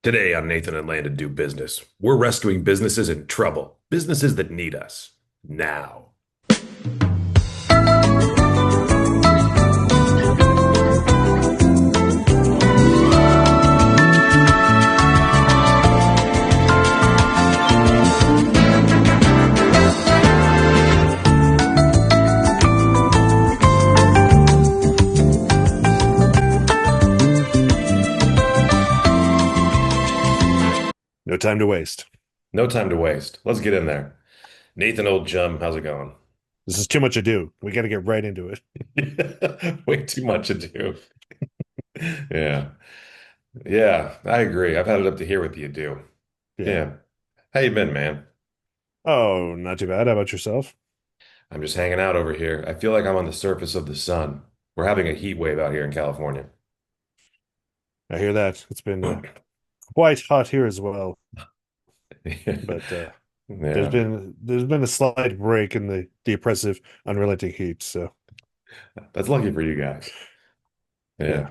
Today on Nathan and Landon Do Business, we're rescuing businesses in trouble, businesses that need us now. No time to waste. No time to waste. Let's get in there. Nathan, old chum, how's it going? This is too much ado. We got to get right into it. Way too much to do. Yeah. Yeah, I agree. I've had it up to here with you do. Yeah. Yeah. How you been, man? Oh, not too bad. How about yourself? I'm just hanging out over here. I feel like I'm on the surface of the sun. We're having a heat wave out here in California. I hear that. It's been quite hot here as well, but there's Yeah. been a slight break in the oppressive, unrelenting heat. So That's lucky for you guys. yeah. Yeah.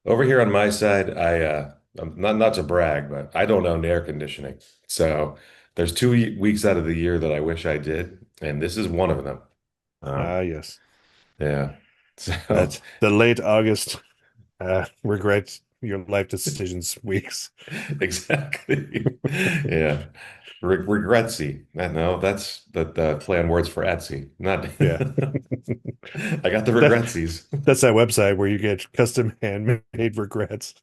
Over here on my side, I'm not to brag, but I don't own air conditioning. So there's two weeks out of the year that I wish I did, and this is one of them. Ah, Um, yes. yeah. So That's the late August regret your life decisions weeks. exactly. Yeah. Regretsy. No, that's the play on words for Etsy. Not Yeah. I got the That regretsies. that's that website where you get custom handmade regrets.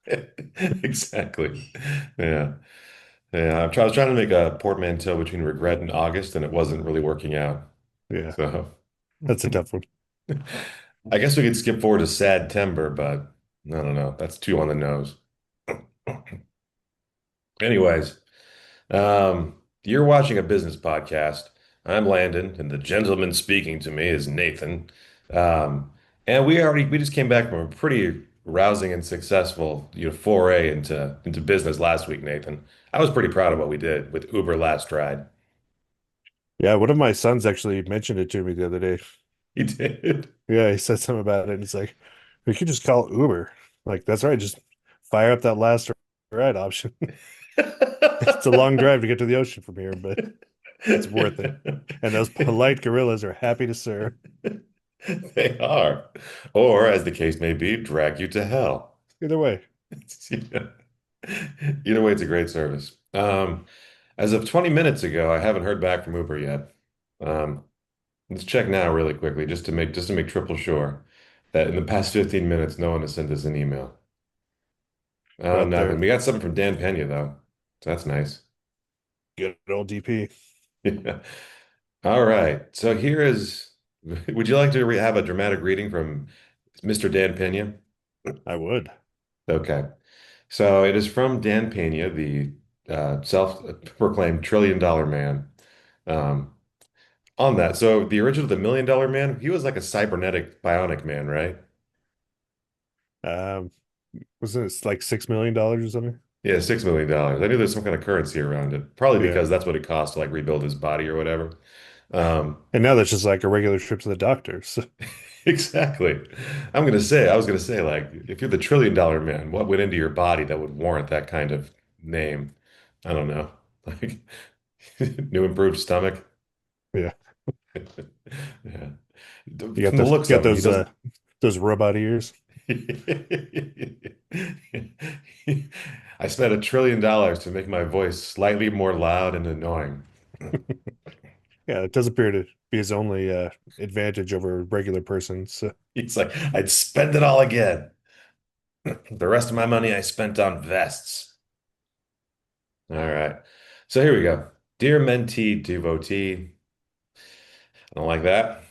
Exactly. Yeah. Yeah, I was trying to make a portmanteau between regret and August, and it wasn't really working out. Yeah. So That's a tough one. I guess we could skip forward to Sad Timber, but I don't know. That's too on the nose. Anyways, you're watching a business podcast. I'm Landon, and the gentleman speaking to me is Nathan. Um, and we just came back from a pretty rousing and successful, foray into business last week, Nathan. I was pretty proud of what we did with Uber last ride. Yeah, one of my sons actually mentioned it to me the other day. He did. Yeah, he said something about it, and it's like we could just call Uber. Like that's right, just fire up that last ride option. It's a long drive to get to the ocean from here, but it's worth it. And those polite gorillas are happy to serve. They are. Or, as the case may be, drag you to hell. Either way. Yeah. Either way, it's a great service. As of 20 minutes ago, I haven't heard back from Uber yet. Um, let's check now really quickly just to make triple sure that in the past 15 minutes, no one has sent us an email. Well, Nothing. they're We got something from Dan Pena though. So that's nice. good old DP. Yeah. All right. So here is, would you like to have a dramatic reading from Mr. Dan Pena? I would. Okay. So it is from Dan Pena, the self-proclaimed trillion-dollar man. Um, on that, so the original, the million-dollar man, he was like a cybernetic bionic man, right? Um, was this like $6 million or something? Yeah, $6 million. I knew there's some kind of currency around it, probably Yeah. because that's what it cost to like rebuild his body or whatever. Um, And now that's just like a regular trip to the doctor. So exactly. I was gonna say, like, if you're the trillion-dollar man, what went into your body that would warrant that kind of name? I don't know. Like, new improved stomach. yeah. Yeah. You From got the those looks of him, he doesn't. those robot ears. I spent $1 trillion to make my voice slightly more loud and annoying. Yeah, it does appear to be his only advantage over a regular person. So He's like, I'd spend it all again. The rest of my money I spent on vests. All right. So here we go. Dear mentee devotee, I don't like that.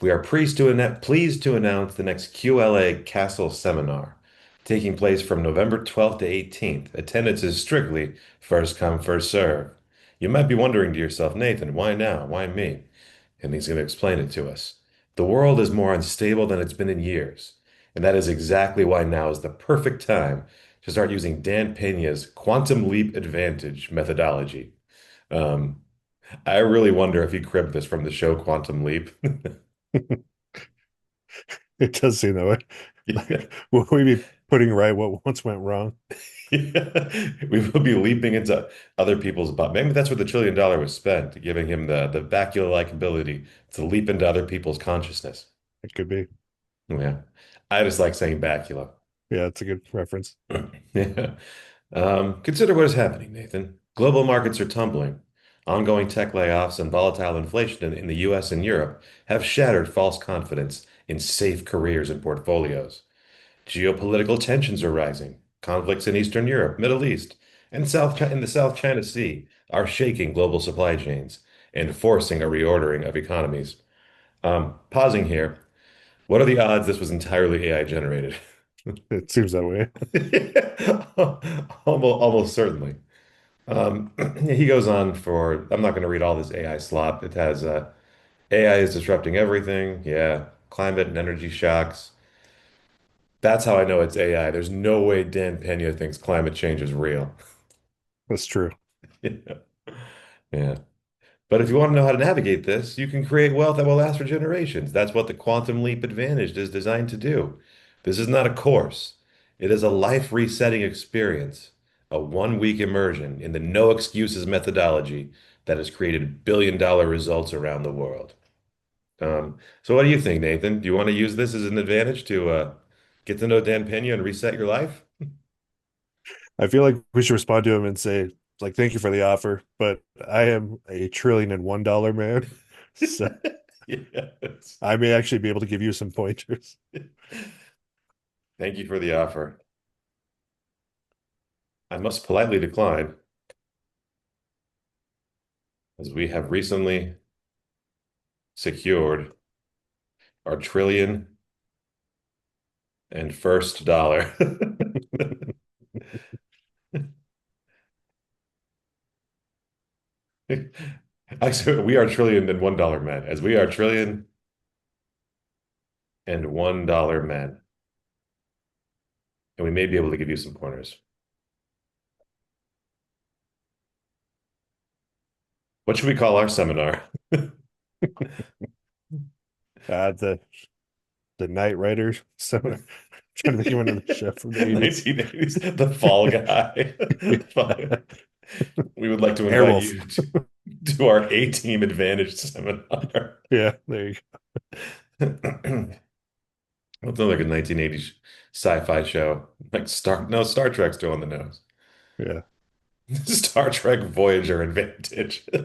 We are pleased to announce the next QLA Castle seminar taking place from November 12th to 18th. Attendance is strictly first come, first serve. You might be wondering to yourself, Nathan, why now? Why me? And he's going to explain it to us. The world is more unstable than it's been in years. And that is exactly why now is the perfect time to start using Dan Pena's quantum leap advantage methodology. Um, I really wonder if he cribbed this from the show Quantum Leap. it does seem that way. Yeah. Like, will we be Putting right what once went wrong. Yeah. We will be leaping into other people's butt. Maybe that's where the $1 trillion was spent, giving him the vacuole-like ability to leap into other people's consciousness. It could be. Yeah. I just like saying vacula. Yeah, it's a good reference. Yeah. Consider what is happening, Nathan. Global markets are tumbling. Ongoing tech layoffs and volatile inflation in the US and Europe have shattered false confidence in safe careers and portfolios. Geopolitical tensions are rising. Conflicts in Eastern Europe, Middle East, and in the South China Sea are shaking global supply chains and forcing a reordering of economies. Pausing here, what are the odds this was entirely AI generated? It seems that way. Almost certainly. He goes on for, I'm not going to read all this AI slop. It has AI is disrupting everything. Yeah. Climate and energy shocks. That's how I know it's AI. There's no way Dan Pena thinks climate change is real. That's true. Yeah. Yeah. But if you want to know how to navigate this, you can create wealth that will last for generations. That's what the quantum leap advantage is designed to do. This is not a course. It is a life resetting experience, a 1 week immersion in the no excuses methodology that has created billion-dollar results around the world. So what do you think, Nathan? Do you want to use this as an advantage to get to know Dan Pena and reset your life? I feel like we should respond to him and say, like, thank you for the offer, but I am $1 trillion man. So Yes. I may actually be able to give you some pointers. Thank you for the offer. I must politely decline, as we have recently secured our trillion and first dollar. Actually, we are trillion and $1 men, as we are trillion and $1 men. And we may be able to give you some pointers. What should we call our seminar? The Night Rider seminar. Trying to think of another show from the 80s. 1980s, the fall guy. We would like to invite Airwolf. you to our A-Team Advantage seminar. Yeah, there you What's like a 1980s sci-fi show? Like Star Trek's still on the nose. go. Star Trek Voyager Advantage. Yeah.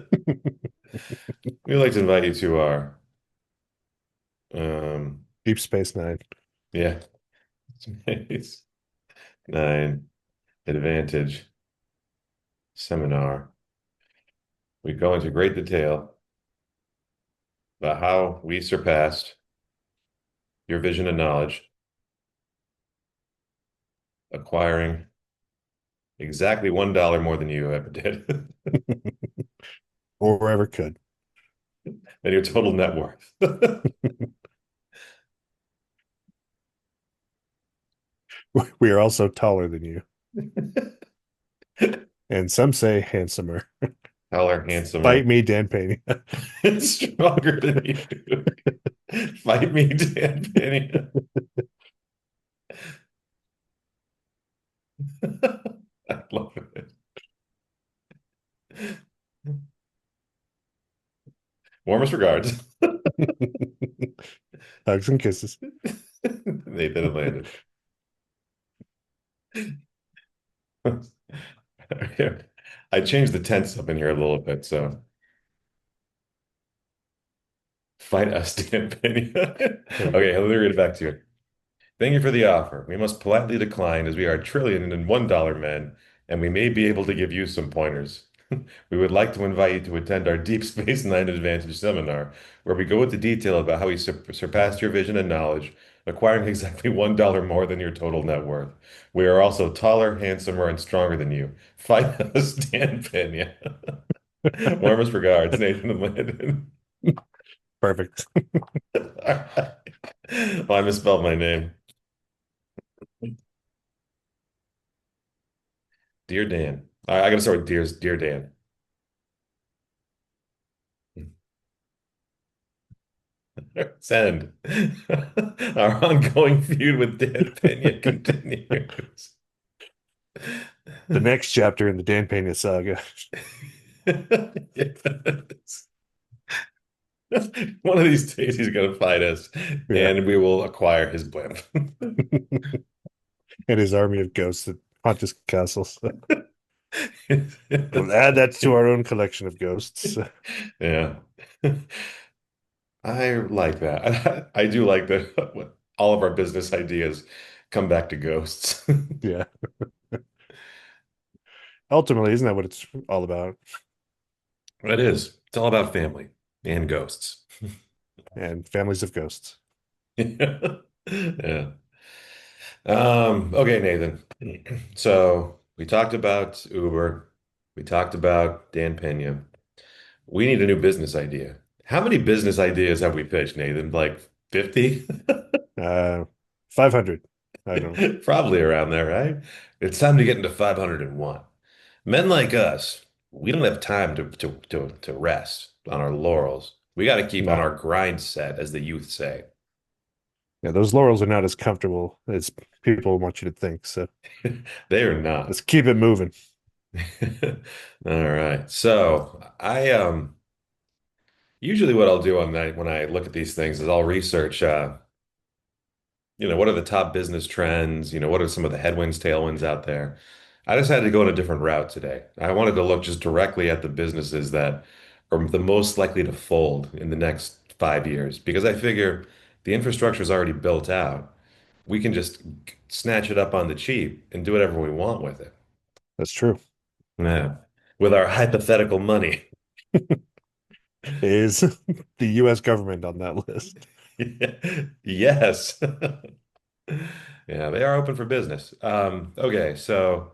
We'd like to invite you to our um Deep Space Nine. yeah, Space Nine Advantage seminar. We go into great detail about how we surpassed your vision and knowledge, acquiring exactly $1 more than you ever did, Or ever could. and your total net worth. We are also taller than you. And some say handsomer. Taller, handsomer, Fight me, Dan Pena. stronger than you. Fight me, Dan Pena. I love it. Warmest regards, Hugs and kisses. Nathan and Landon. I changed the tense up in here a little bit, so fight us, Dan Pena. There you Okay, let me read it back to you. Thank you for the offer. We must politely decline as we are trillion and $1 men, and we may be able to give you some pointers. We would like to invite you to attend our Deep Space Nine Advantage seminar, where we go into detail about how we surpassed your vision and knowledge, acquiring exactly $1 more than your total net worth. We are also taller, handsomer, and stronger than you. Fight us, Dan Pena. go. Warmest regards, Nathan and Landon. Perfect. All right. Well, I misspelled my name. Dear Dan. I gotta start with Dear Dan. Send. Our ongoing feud with Dan Pena continues. The next chapter in the Dan Pena saga. Yes. One of these days he's going to fight us Yeah. and we will acquire his blimp. And his army of ghosts that haunt his castles. We'll add that to our own collection of ghosts. Yeah. I like that. I do like that all of our business ideas come back to ghosts. Yeah. Ultimately, isn't that what it's all about? It is. It's all about family and ghosts. And families of ghosts. Yeah. Okay, Nathan. So we talked about Uber. We talked about Dan Pena. We need a new business idea. How many business ideas have we pitched, Nathan? Like 50? Uh, 500. I don't know. Probably around there, right? It's time to get into 501. Men like us, we don't have time to rest on our laurels. We got to keep on No. our grind set, as the youth say. Yeah, those laurels are not as comfortable as people want you to think. So They are not. let's keep it moving. All right. So I usually what I'll do on night when I look at these things is I'll research what are the top business trends? What are some of the headwinds, tailwinds out there? I decided to go in a different route today. I wanted to look just directly at the businesses that are the most likely to fold in the next 5 years because I figure the infrastructure is already built out. We can just snatch it up on the cheap and do whatever we want with it. That's true. Yeah. With our hypothetical money. Is the US government on that list? Yes. Yeah, they are open for business. Okay, so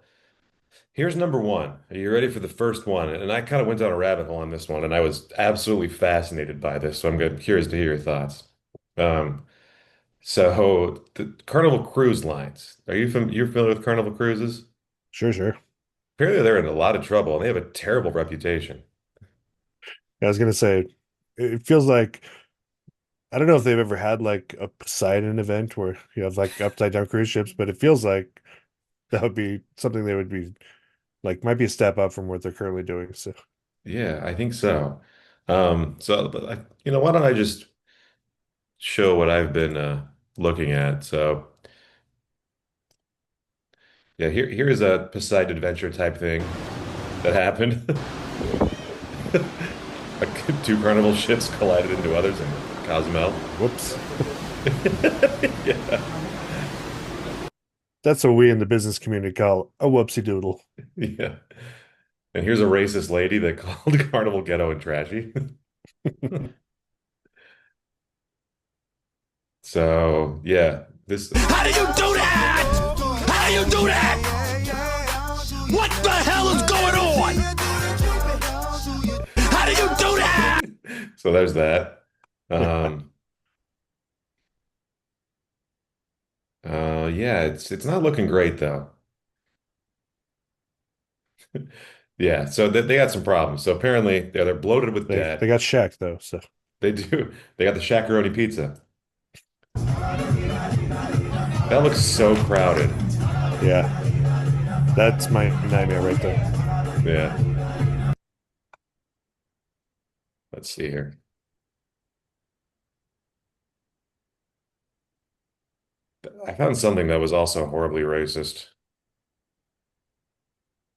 here's number one. Are you ready for the first one? And I kind of went down a rabbit hole on this one, and I was absolutely fascinated by this. So I'm good, curious to hear your thoughts. Um, so the Carnival Cruise Lines. You're familiar with Carnival Cruises? Sure, sure. Apparently they're in a lot of trouble, and they have a terrible reputation. I was gonna say, it feels like I don't know if they've ever had like a Poseidon event where you have like upside down cruise ships, but it feels like that would be something they would be like might be a step up from what they're currently doing. So Yeah, I think so. But why don't I just show what I've been looking at? So, yeah, here's a Poseidon adventure type thing that happened. Two carnival ships collided into others in Cozumel. whoops. Yeah, That's what we in the business community call a whoopsie doodle. yeah. And here's a racist lady that called Carnival ghetto and trashy. So, yeah, this. How do you do that? How do you do that? What the hell is going on? How do you do that? So there's that. Um, yeah, it's not looking great though. Yeah, so they got some problems. So apparently they're bloated with They debt. got Shaq though, so They do. They got the shakaroni pizza. That looks so crowded. yeah, that's my nightmare right there. Yeah. Let's see here. I found something that was also horribly racist.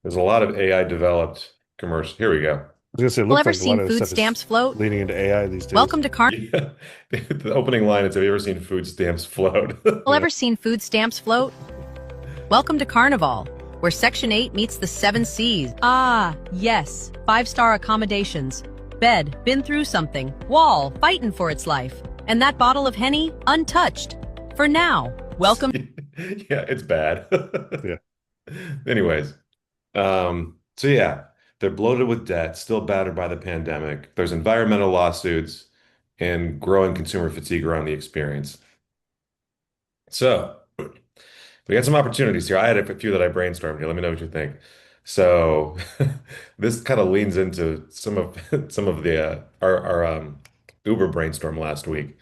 There's a lot of AI developed commercial. Here we go. I was gonna say it People looks ever like a lot seen of food stuff is stamps float? leaning into AI these days. Welcome to Carnival. Yeah. The opening line is, have you ever seen food stamps float? Yeah. Ever seen food stamps float? Welcome to Carnival, where Section 8 meets the 7 Cs. Ah, yes. 5-star accommodations. Bed, been through something. Wall, fighting for its life. And that bottle of Henny, untouched. For now, welcome. Yeah, it's bad. Yeah. Anyways, so yeah, they're bloated with debt, still battered by the pandemic. There's environmental lawsuits and growing consumer fatigue around the experience. So we got some opportunities here. I had a few that I brainstormed here. Let me know what you think. So this kind of leans into some of some of the our Uber brainstorm last week.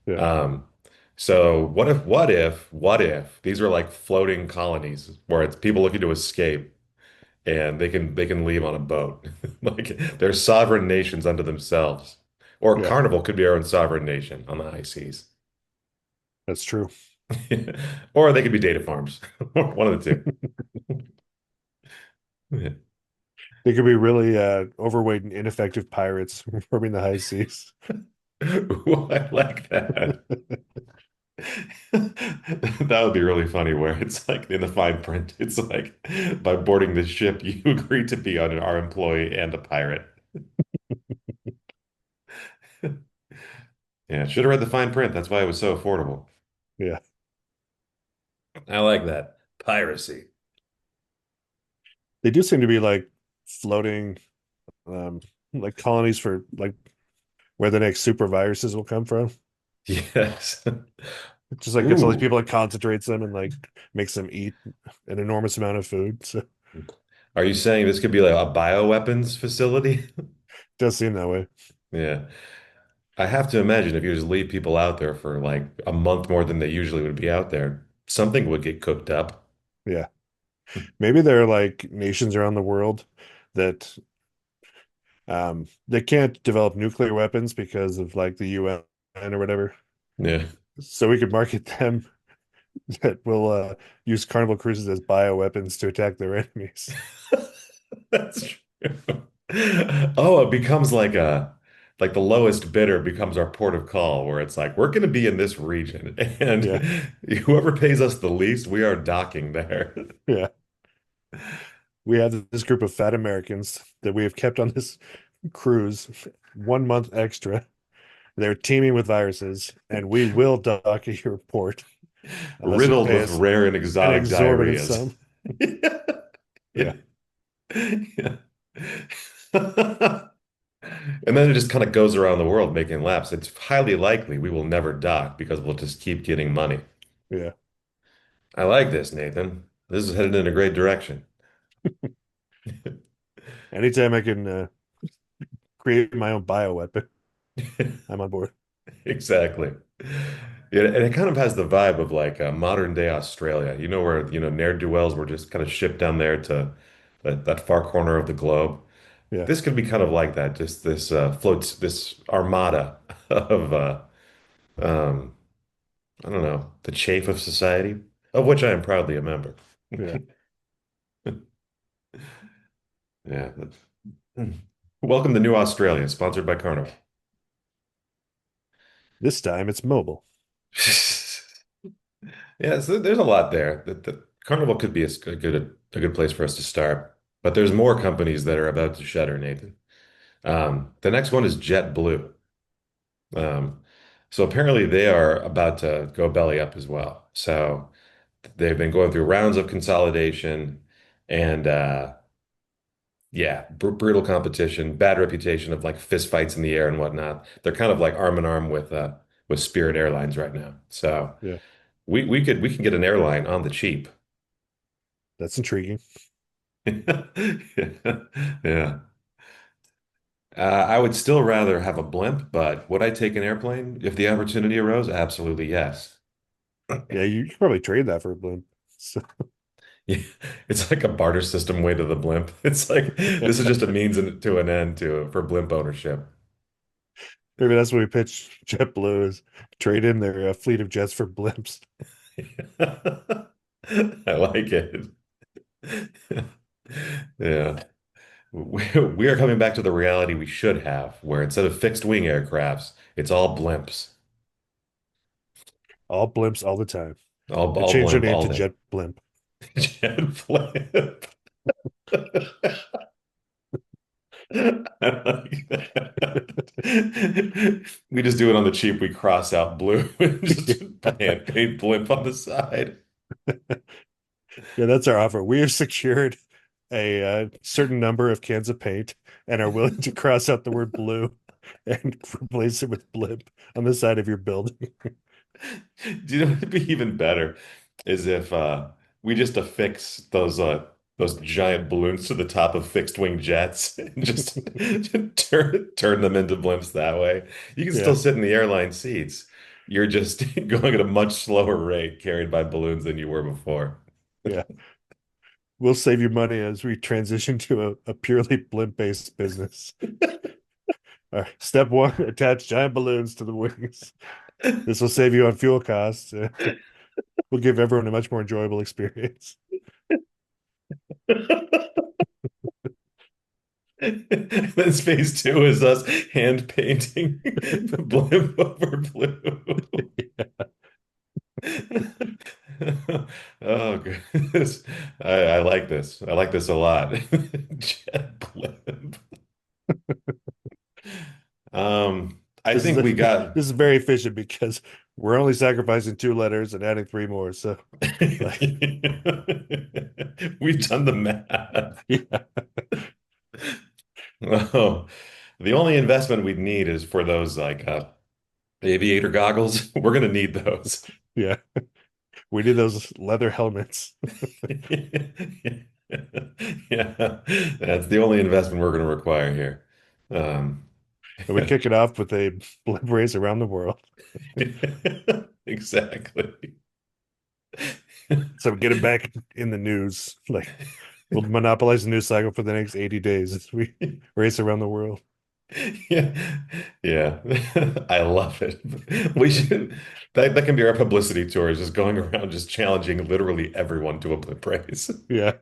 Yeah. Um, so what if these are like floating colonies where it's people looking to escape and they can leave on a boat. Like they're sovereign nations unto themselves. Or Yeah. Carnival could be our own sovereign nation on the high seas. That's true. Or they could be data farms. One of the two. They could be really overweight and ineffective pirates roaming the high seas. Ooh, I like that. That would be really funny where it's like in the fine print, it's like by boarding this ship, you agree to be on our employee and a pirate. Yeah, should have read the fine print. That's why it was so affordable. Yeah. I like that. Piracy. They do seem to be like floating um like colonies for like where the next super viruses will come from. Yes. It just like gets all these Ooh. people and concentrates them and like makes them eat an enormous amount of food. So it Are you saying this could be like a bioweapons facility? does seem that way. Yeah. I have to imagine if you just leave people out there for like a month more than they usually would be out there, something would get cooked up. Yeah. Maybe there are like nations around the world that they can't develop nuclear weapons because of like the UN or whatever. Yeah. So we could market them that will use Carnival Cruises as bioweapons to attack their enemies. That's true. Oh, it becomes like the lowest bidder becomes our port of call, where it's like we're going to be in this region, and Yeah. whoever pays us the least, we are docking there. Yeah. We have this group of fat Americans that we have kept on this cruise 1 month extra. They're teeming with viruses, and we will dock at your port unless you Riddled pay with us rare and an exotic exorbitant diarrheas. sum. Yeah. Yeah. Yeah. And then it just kind of goes around the world making laps. It's highly likely we will never dock because we'll just keep getting money. Yeah. I like this, Nathan. This is headed in a great direction. Anytime I can create my own bioweapon, I'm on board. Exactly. Yeah, and it kind of has the vibe of like modern day Australia, where, ne'er-do-wells were just kind of shipped down there to that far corner of the globe. Yeah. This could be kind of like that, just this floats, this armada of, um, I don't know, the chafe of society, of which I am proudly a member. Yeah. Yeah. Welcome to New Australia, sponsored by Carnival. This time it's mobile. Yeah, so there's a lot there. The Carnival could be a good place for us to start, but there's more companies that are about to shutter, Nathan. The next one is JetBlue. Um, so apparently they are about to go belly up as well. So they've been going through rounds of consolidation and yeah, brutal competition, bad reputation of like fist fights in the air and whatnot. They're kind of like arm in arm with Spirit Airlines right now. So Yeah. we can get an airline on the cheap. That's intriguing. Yeah. I would still rather have a blimp, but would I take an airplane if the opportunity arose? Absolutely, yes. Yeah, you could probably trade that for a blimp. So, Yeah, it's like a barter system way to the blimp. It's like this is just a means to an end for blimp ownership. maybe that's what we pitch JetBlue is trade in their fleet of jets for blimps. I like it. Yeah. We are coming back to the reality we should have, where instead of fixed wing aircrafts, it's all blimps. All blimps all the time. All, And all change their blimp name all to day. Jet Blimp. Jet flip. I like that. We just do it on the cheap. We cross out blue and just paint blimp on the side. Yeah, that's our offer. We have secured a certain number of cans of paint and are willing to cross out the word blue and replace it with blimp on the side of your building. Do you know what'd be even better is if we just affix those. those giant balloons to the top of fixed wing jets and just turn them into blimps that way. You can still Yeah, sit in the airline seats. You're just going at a much slower rate carried by balloons than you were before. yeah. We'll save you money as we transition to a purely blimp-based business. All right. Step one, attach giant balloons to the wings. This will save you on fuel costs. Will give everyone a much more enjoyable experience. Then phase two is us hand painting blimp over blue. Oh goodness. I like this. I like this a lot. Jet blimp. I This is think we got this is very efficient because we're only sacrificing two letters and adding three more. So like we've done the math. yeah, Oh, the only investment we'd need is for those like aviator goggles. We're gonna need those. yeah. We need those leather helmets. Yeah, that's the only investment we're going to require here. Um, And we kick it off with a blimp race around the world. exactly. So we get it back in the news. Like we'll monopolize the news cycle for the next 80 days as we race around the world. Yeah, yeah, I love it. We should that can be our publicity tour, is just going around just challenging literally everyone to a blip race. Yeah.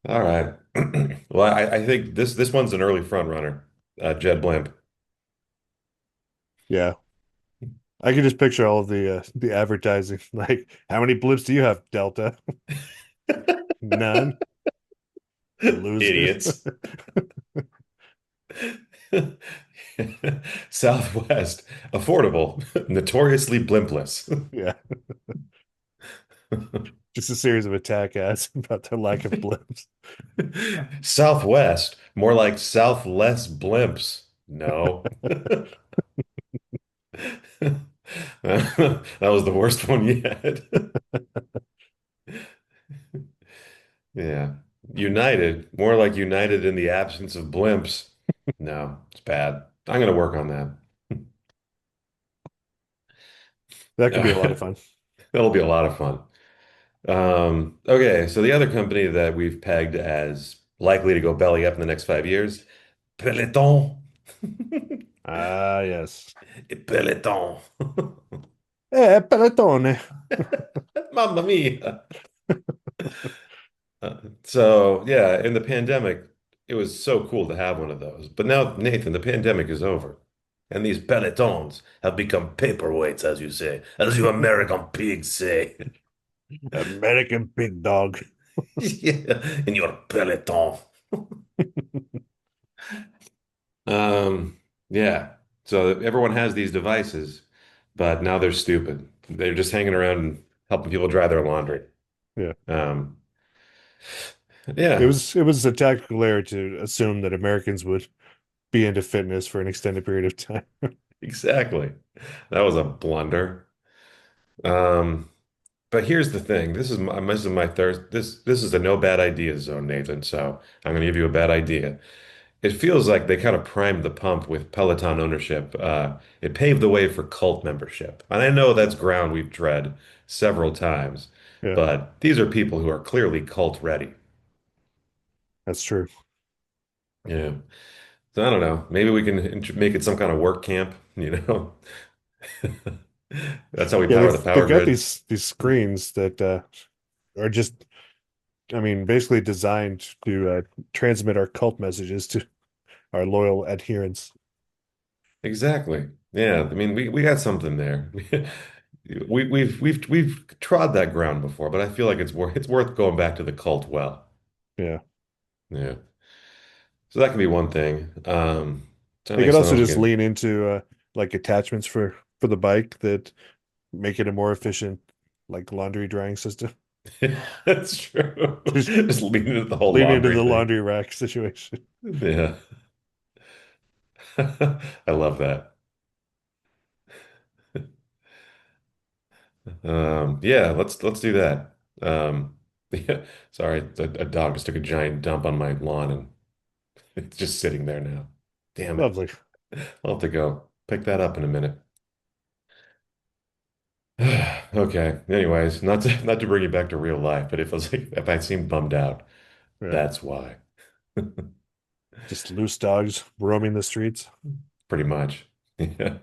All right. Well, I think this one's an early front runner, Jed Blimp. Yeah. I can just picture all of the advertising. Like, how many blimps do you have, Delta? None. Loser. Idiots. Southwest, affordable, notoriously blimpless. Yeah. Just a series of attack ads about their lack of blimps. Southwest, more like South less blimps. No. That was the worst one yet. Yeah. United, more like united in the absence of blimps. No, it's bad. I'm going to work on that. That could be a lot of fun. That'll be a lot of fun. Okay, so the other company that we've pegged as likely to go belly up in the next 5 years, Peleton. Ah, yes. Peleton. Peletone. Mamma mia. So yeah, in the pandemic, it was so cool to have one of those. But now, Nathan, the pandemic is over. And these pelotons have become paperweights, as you say, as you American pigs say. American big dog. Yeah, in your peloton. Yeah. So everyone has these devices, but now they're stupid. They're just hanging around and helping people dry their laundry. Yeah. Um, It yeah, was a tactical error to assume that Americans would be into fitness for an extended period of time. exactly. That was a blunder. Um, but here's the thing. This is my third this is a no bad idea zone, Nathan. So I'm gonna give you a bad idea. It feels like they kind of primed the pump with Peloton ownership. It paved the way for cult membership. And I know that's ground we've tread several times, Yeah, but these are people who are clearly cult ready. that's true. Yeah. So I don't know. Maybe we can make it some kind of work camp, you know? That's how we Yeah, power the they've power got grid. these screens that are just, I mean, basically designed to transmit our cult messages to our loyal adherents. Exactly. Yeah. I mean, we got something there. We've trod that ground before, but I feel like it's worth going back to the cult well. Yeah, Yeah. So that could be one thing. Trying to they think could something also else we just lean into like attachments for the bike that make it a more efficient like laundry drying system. can. That's true. Just Just leaning into the whole lean into laundry the thing. laundry rack situation. Yeah. I love that. Yeah, let's do that. Yeah, sorry, a dog just took a giant dump on my lawn and it's just sitting there now. Damn it. Lovely. I'll have to go pick that up in a minute. Okay. Anyways, not to bring you back to real life, but if I seem bummed out, Yeah. that's why. Just loose dogs roaming the streets. Pretty much. Yeah.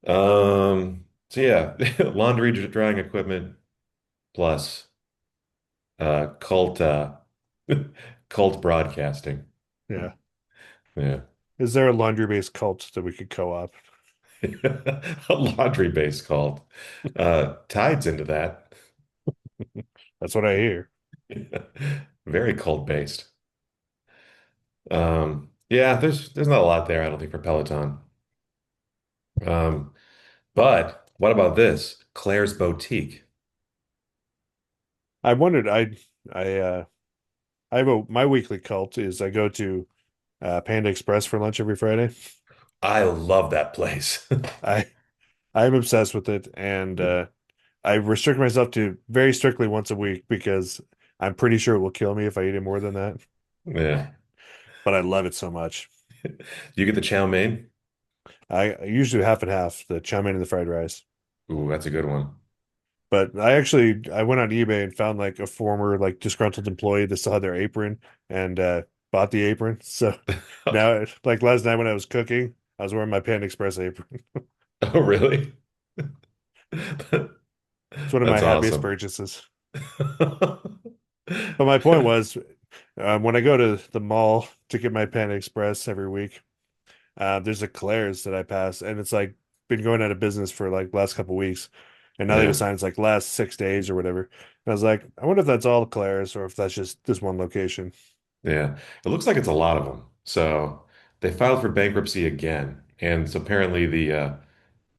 So yeah, laundry drying equipment plus cult cult broadcasting. Yeah. Yeah. Is there a laundry-based cult that we could co-op? A laundry-based cult. Tides into that. That's what I hear. Very cult-based. Yeah, there's not a lot there, I don't think, for Peloton. Um, but what about this? Claire's Boutique. I wondered, I have my weekly cult is I go to Panda Express for lunch every Friday. I love that place. I I'm obsessed with it, and I restrict myself to very strictly once a week because I'm pretty sure it will kill me if I eat it more than that. Yeah. But I love it so much. You get the chow mein? I usually do half and half, the chow mein and the fried rice. Ooh, that's a good one. But I went on eBay and found like a former like disgruntled employee that still had their apron and bought the apron. So now like last night when I was cooking, I was wearing my Panda Express apron. Oh, really? It's one of my That's happiest awesome. purchases. But my point was, when I go to the mall to get my Panda Express every week, there's a Claire's that I pass, and it's like been going out of business for like last couple weeks, and now they have a Yeah, sign it's like last 6 days or whatever. And I was like, I wonder if that's all Claire's or if that's just this one location. yeah. It looks like it's a lot of them. So they filed for bankruptcy again, and so apparently the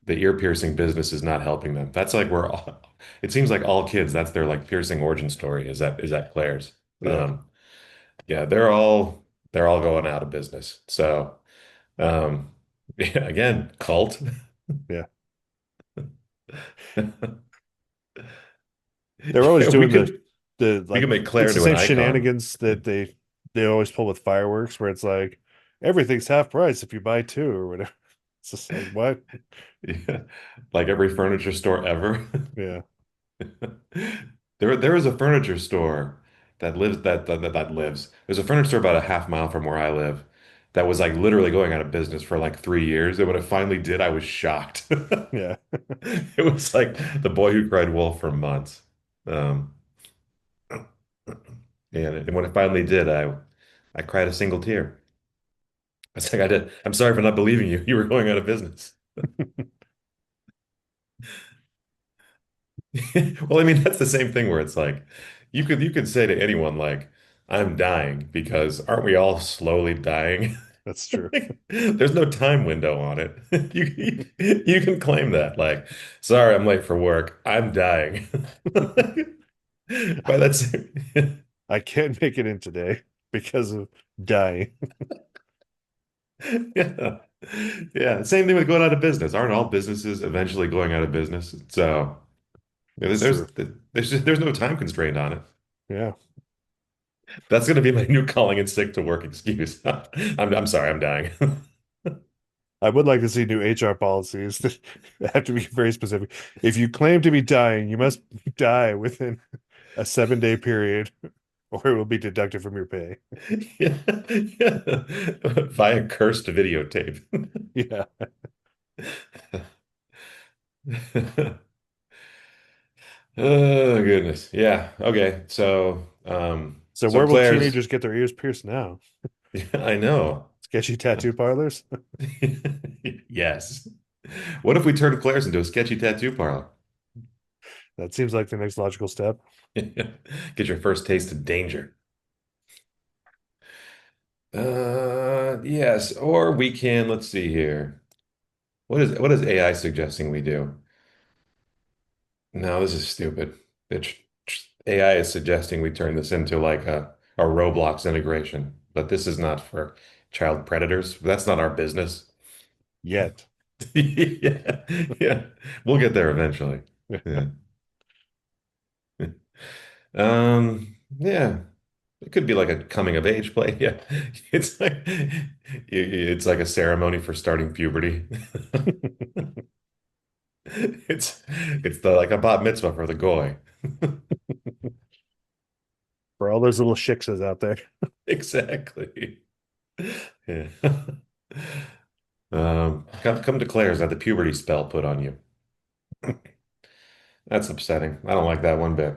ear piercing business is not helping them. That's like where all, it seems like all kids, that's their like piercing origin story is that Claire's. Yeah, Yeah, they're all going out of business. So yeah, again, cult. yeah. They're always We doing could the we like could make it's Claire the into an same icon. shenanigans that they always pull with fireworks, where it's like everything's half price if you buy two or whatever. It's just like what? Yeah. Like every furniture store ever. Yeah, There is a furniture store that lives. There's a furniture store about a half mile from where I live that was like literally going out of business for like 3 years. And when it finally did, I was shocked. yeah. It was like the boy who cried wolf for months. Um, and when it finally did, I cried a single tear. I was like, I did. I'm sorry for not believing you. You were going out of business. Well, I mean, that's the same thing where it's like you could say to anyone like, I'm dying because aren't we all slowly dying? That's true. Like, there's no time window on it. You can claim that like, sorry, I'm late for work. I'm dying. By that same, I can't make it in today because of dying. yeah. Yeah, same thing with going out of business. Aren't all businesses eventually going out of business? So yeah, That's true. there's no time constraint on it. Yeah. That's going to be my new calling in sick to work excuse. I'm sorry, I'm dying. I would like to see new HR policies that have to be very specific. If you claim to be dying, you must die within a 7 day period, or it will be deducted from your pay. Yeah, yeah. Via cursed videotape. Yeah. Oh goodness. Yeah. Okay. So So where will Claire's, teenagers get their ears pierced now? yeah, I know. Sketchy tattoo parlors? Yes. What if we turned Claire's into a sketchy tattoo parlor? That seems like the next logical step. Get your first taste of danger. Yes, or we can, let's see here. What is AI suggesting we do? No, this is stupid. It's AI is suggesting we turn this into like a Roblox integration, but this is not for child predators. That's not our business. Yet. Yeah, yeah. We'll get there eventually. Yeah. Yeah, it could be like a coming of age play. Yeah, it's like a ceremony for starting puberty. It's the like a bat mitzvah for the goy. For all those little shiksas out there. Exactly. Yeah. Come declares that the puberty spell put on you. That's upsetting. I don't like that one bit.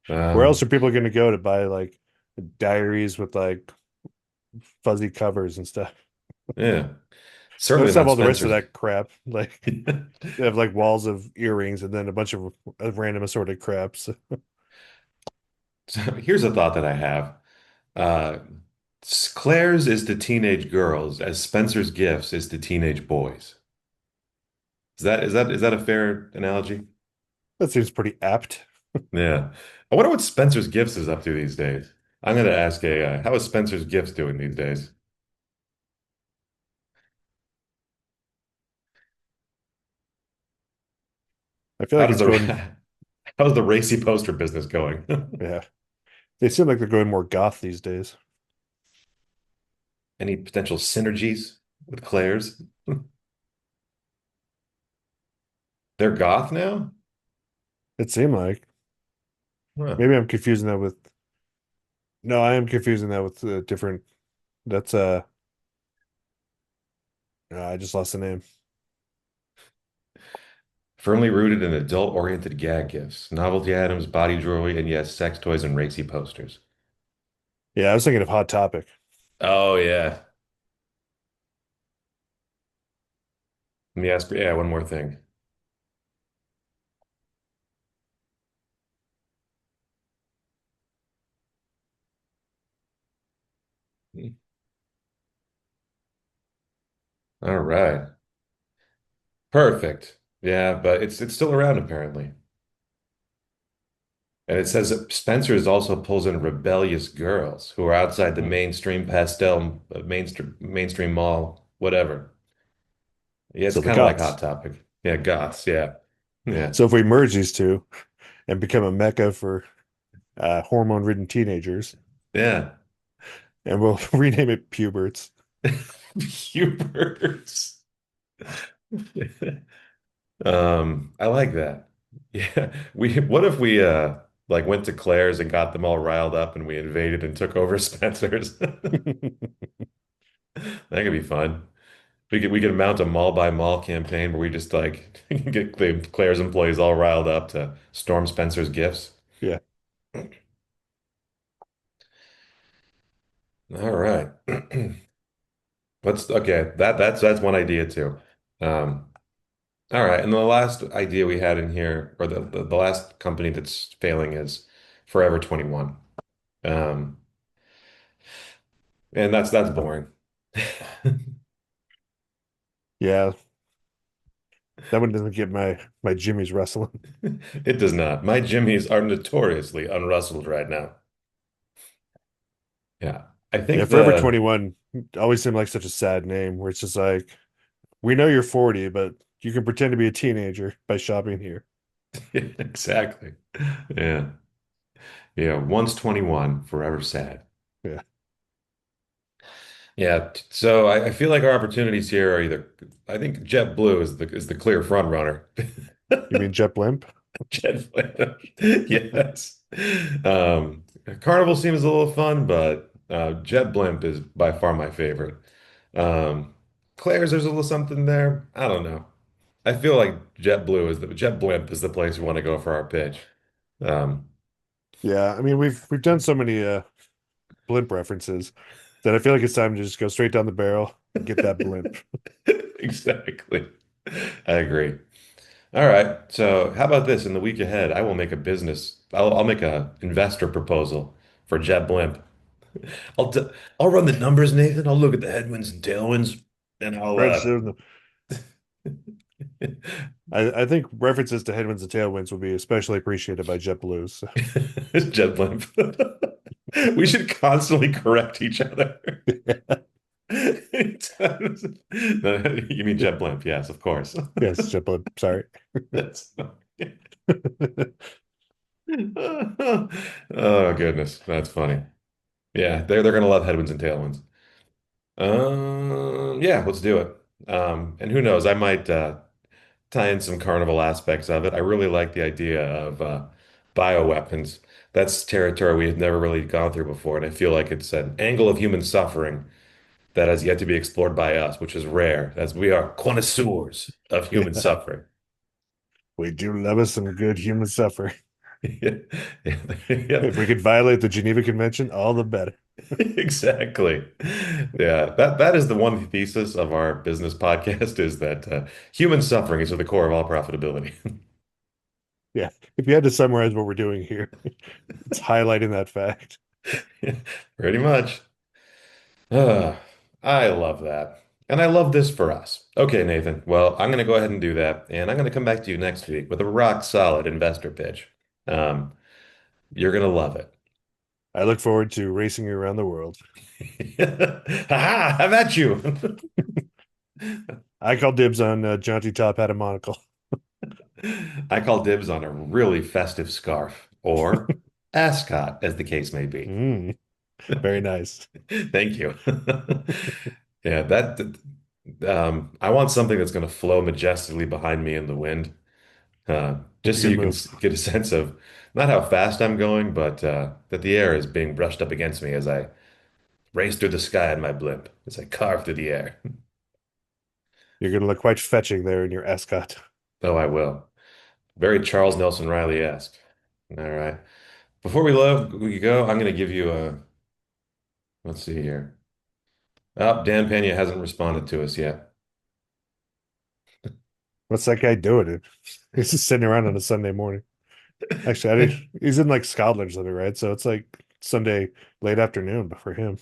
Where else Um, are people going to go to buy like diaries with like fuzzy covers and stuff? yeah, They'll certainly just have not all the rest of Spencer's. that crap. Like they have like walls of earrings and then a bunch of random assorted crap. So So here's a thought that I have. Uh, Claire's is to teenage girls as Spencer's gifts is to teenage boys. Is that a fair analogy? that seems pretty apt. Yeah. I wonder what Spencer's gifts is up to these days. I'm gonna ask AI. How is Spencer's gifts doing these days? I feel How like does it's going, the how's the racy poster business going? yeah. They seem like they're going more goth these days. Any potential synergies with Claire's? They're goth now? It seemed like Huh. maybe I'm confusing that with no, I am confusing that with different. That's I just lost the name. Firmly rooted in adult-oriented gag gifts, novelty items, body jewelry, and yes, sex toys and racy posters. Yeah, I was thinking of Hot Topic. Oh yeah. Let me ask, yeah, one more thing. All right. Perfect. Yeah, but it's still around apparently. And it says that Spencer's also pulls in rebellious girls who are outside the Hmm. mainstream pastel, mainstream mall, whatever. Yeah, it's So the kind of like Hot goths. Topic. Yeah, goths. Yeah. Yeah. So if we merge these two and become a mecca for hormone-ridden teenagers, Yeah. and we'll rename it puberts. Hubers. I like that. Yeah. What if we like went to Claire's and got them all riled up and we invaded and took over Spencer's? That could be fun. We could mount a mall by mall campaign where we just like get Claire's employees all riled up to storm Spencer's gifts. Yeah. All right. Let's okay. That's one idea too. Um, all right. And the last idea we had in here, or the last company that's failing is Forever 21. Um, and that's boring. Yeah, that one doesn't get my Jimmy's wrestling. It does not. My Jimmies are notoriously unrustled right now. Yeah. I Yeah, think Forever the 21 always seemed like such a sad name where it's just like, we know you're 40, but you can pretend to be a teenager by shopping here. exactly. Yeah. Yeah. Once 21, forever sad. Yeah. Yeah. So I feel like our opportunities here are either I think JetBlue is the clear front runner. You mean Jet Blimp? JetBlue. Yes. Um, Carnival seems a little fun, but JetBlimp is by far my favorite. Um, Claire's, there's a little something there. I don't know. I feel like JetBlimp is the place we want to go for our pitch. Um, Yeah, I mean we've done so many blimp references that I feel like it's time to just go straight down the barrel and get that blimp. exactly. I agree. All right. So how about this? In the week ahead, I will make a business. I'll make a investor proposal for JetBlimp. I'll d I'll run the numbers, Nathan. I'll look at the headwinds and tailwinds, and I'll Right, so I think references to headwinds and tailwinds would be especially appreciated by JetBlue. So. JetBlimp. We should constantly correct each other. You mean JetBlimp? Yes, of course. Yes, JetBlue. Sorry. That's Oh goodness, that's funny. Yeah, they're gonna love headwinds and tailwinds. Yeah, let's do it. And who knows, I might tie in some carnival aspects of it. I really like the idea of bioweapons. That's territory we have never really gone through before, and I feel like it's an angle of human suffering that has yet to be explored by us, which is rare, as we are connoisseurs of human Yeah, suffering. we do love us some good human suffering. Yeah, yeah, If we could violate the Geneva Convention, all the better. exactly. Yeah, that is the one thesis of our business podcast is that human suffering is at the core of all profitability. Yeah. If you had to summarize what we're doing here, it's highlighting that fact. Pretty much. Ah, I love that. And I love this for us. Okay, Nathan. Well, I'm going to go ahead and do that. And I'm going to come back to you next week with a rock solid investor pitch. Um, you're going to love it. I look forward to racing you around the world. Ha! How about you? I call dibs on jaunty top hat and monocle. I call dibs on a really festive scarf or ascot, as the case may be. Mm, very nice. Thank you. Yeah, I want something that's going to flow majestically behind me in the wind, That's just a so good you can move. get a sense of not how fast I'm going, but that the air is being brushed up against me as I race through the sky in my blimp, as I carve through the air. You're going to look quite fetching there in your ascot. Oh, I will. Very Charles Nelson Riley-esque. All right. Before we go, I'm going to give you a, let's see here. Oh, Dan Pena hasn't responded to us yet. What's that guy doing? He's just sitting around on a Sunday morning. Actually, he's in like Scotland or something, right? So it's like Sunday late afternoon, but for him,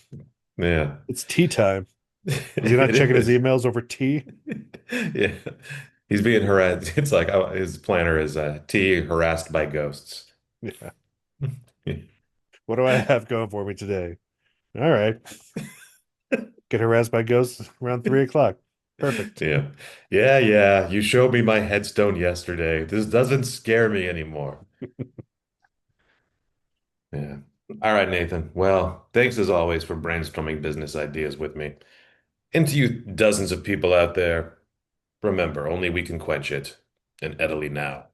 Yeah, it's tea time. Is he not it checking his is. emails over tea? Yeah, he's being harassed. It's like oh, his planner is T harassed by ghosts. Yeah. What do I have going for me today? All right. Get harassed by ghosts around 3 o'clock. Perfect. Yeah, yeah, yeah. You showed me my headstone yesterday. This doesn't scare me anymore. Yeah. All right, Nathan. Well, thanks as always for brainstorming business ideas with me. And to you dozens of people out there, remember, only we can quench it, and Italy now.